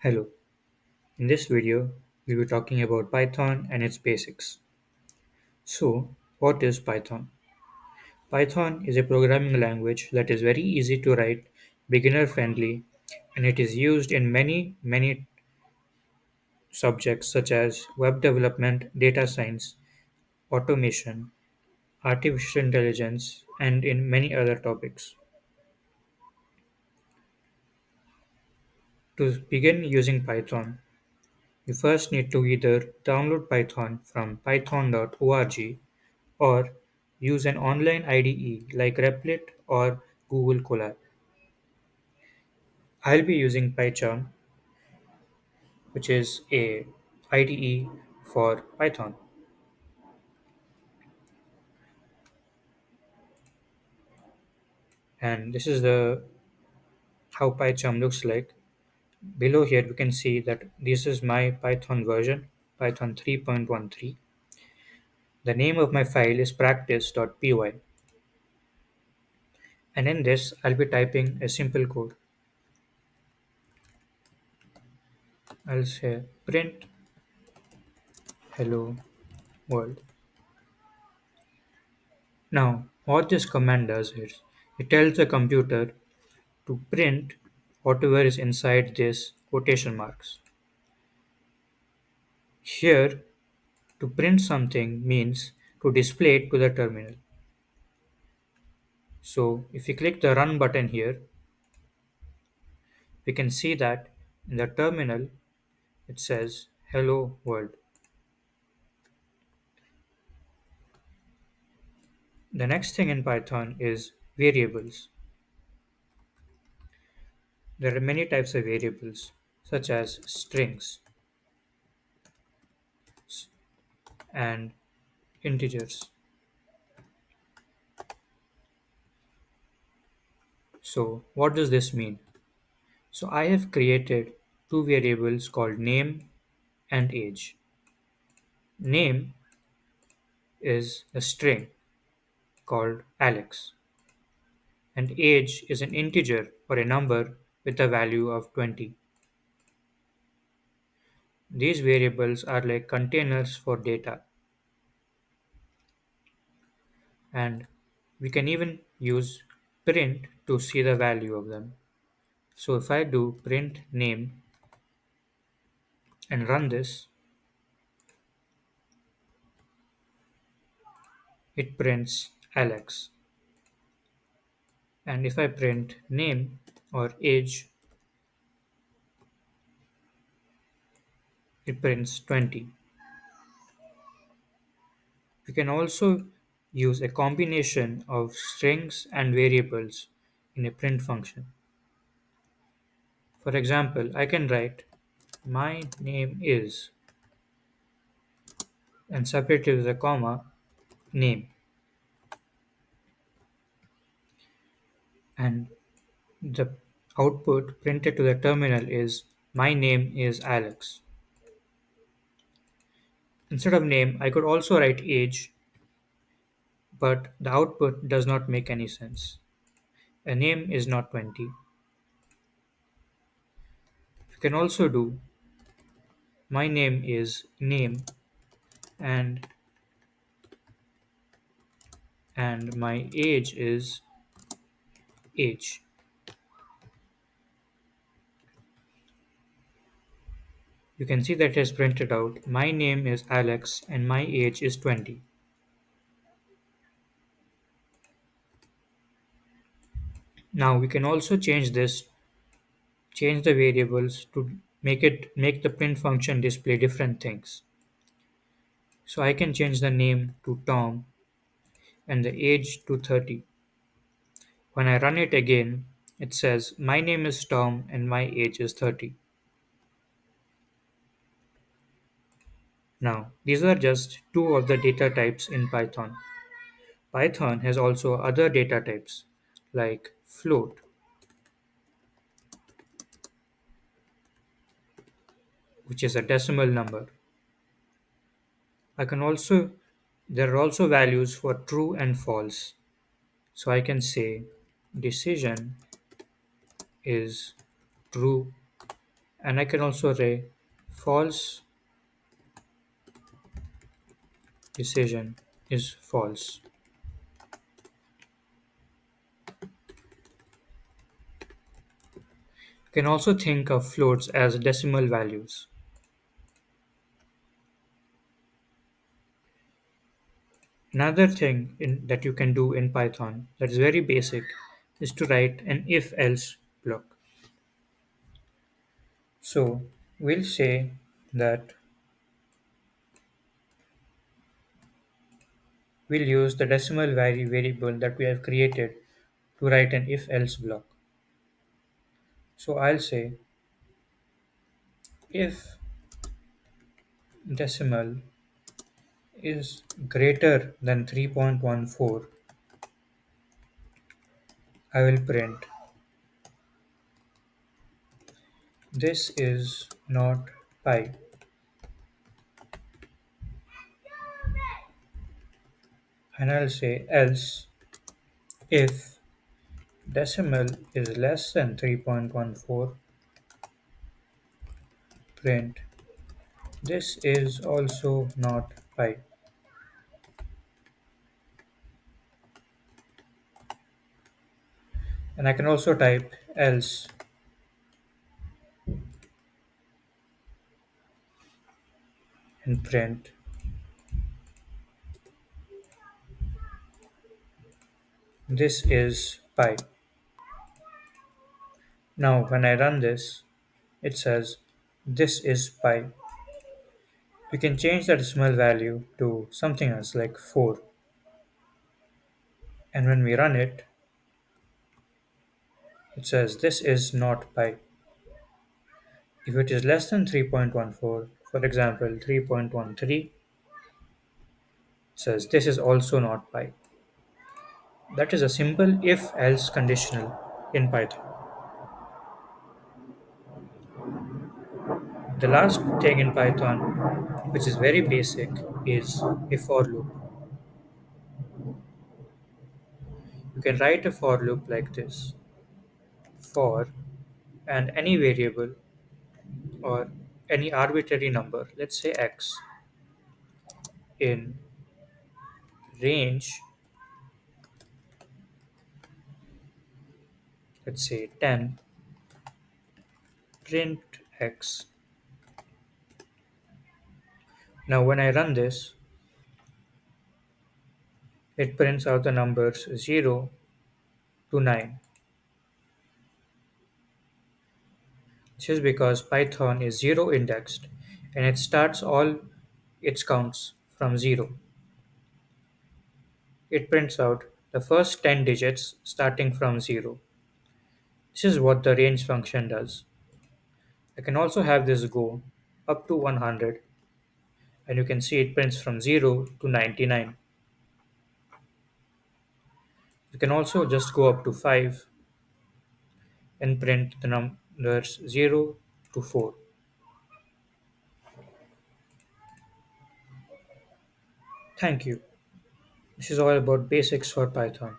Hello. In this video, we'll be talking about Python and its basics. So, what is Python? Python is a programming language that is very easy to write, beginner friendly, and it is used in many subjects such as web development, data science, automation, artificial intelligence, and in many other topics. To begin using Python, you first need to either download Python from python.org or use an online IDE like Replit or Google Colab. I'll be using PyCharm, which is a IDE for Python. And this is the how PyCharm looks like. Below here we can see that this is my Python version, Python 3.13. The name of my file is practice.py. And in this I'll be typing a simple code. I'll say print hello world. Now, what this command does is it tells the computer to print whatever is inside this quotation marks. Here, to print something means to display it to the terminal. So, if you click the run button here, we can see that in the terminal it says hello world. The next thing in Python is variables. There are many types of variables such as strings and integers. So, what does this mean? So I have created two variables called name and age. Name is a string called Alex, and age is an integer or a number with a value of 20. These variables are like containers for data, and we can even use print to see the value of them. So if I do print name and run this, it prints Alex. And if I print name or age, it prints 20. We can also use a combination of strings and variables in a print function. For example, I can write my name is and separate it with a comma name, and the output printed to the terminal is my name is Alex. Instead of name, I could also write age, but the output does not make any sense. A name is not 20. You can also do my name is name and my age is age. You can see that it has printed out my name is Alex and my age is 20. Now we can also change the variables to make the print function display different things. So I can change the name to Tom and the age to 30. When I run it again, it says my name is Tom and my age is 30. Now, these are just two of the data types in Python. Python has also other data types like float, which is a decimal number. I can also There are also values for true and false. So I can say decision is true And I can also say false decision is false. You can also think of floats as decimal values. Another thing that you can do in Python that is very basic is to write an if else block. So we'll say that we'll use the decimal variable that we have created to write an if else block. So I'll say if decimal is greater than 3.14, I will print this is not pi. And I'll say else if decimal is less than 3.14, print this is also not pi. And I can also type else and print this is pi. Now when I run this, it says this is pi. You can change the decimal value to something else like 4. And when we run it, it says this is not pi. If it is less than 3.14, for example 3.13, it says this is also not pi. That is a simple if else conditional in Python. The last thing in Python, which is very basic, is a for loop. You can write a for loop like this: for and any variable or any arbitrary number, let's say x, in range, let's say 10, print x. Now when I run this, it prints out the numbers 0 to 9. This is because Python is zero indexed and it starts all its counts from 0. It prints out the first 10 digits starting from 0. This is what the range function does. I can also have this go up to 100, and you can see it prints from 0 to 99. You can also just go up to 5 and print the numbers 0 to 4. Thank you. This is all about basics for Python.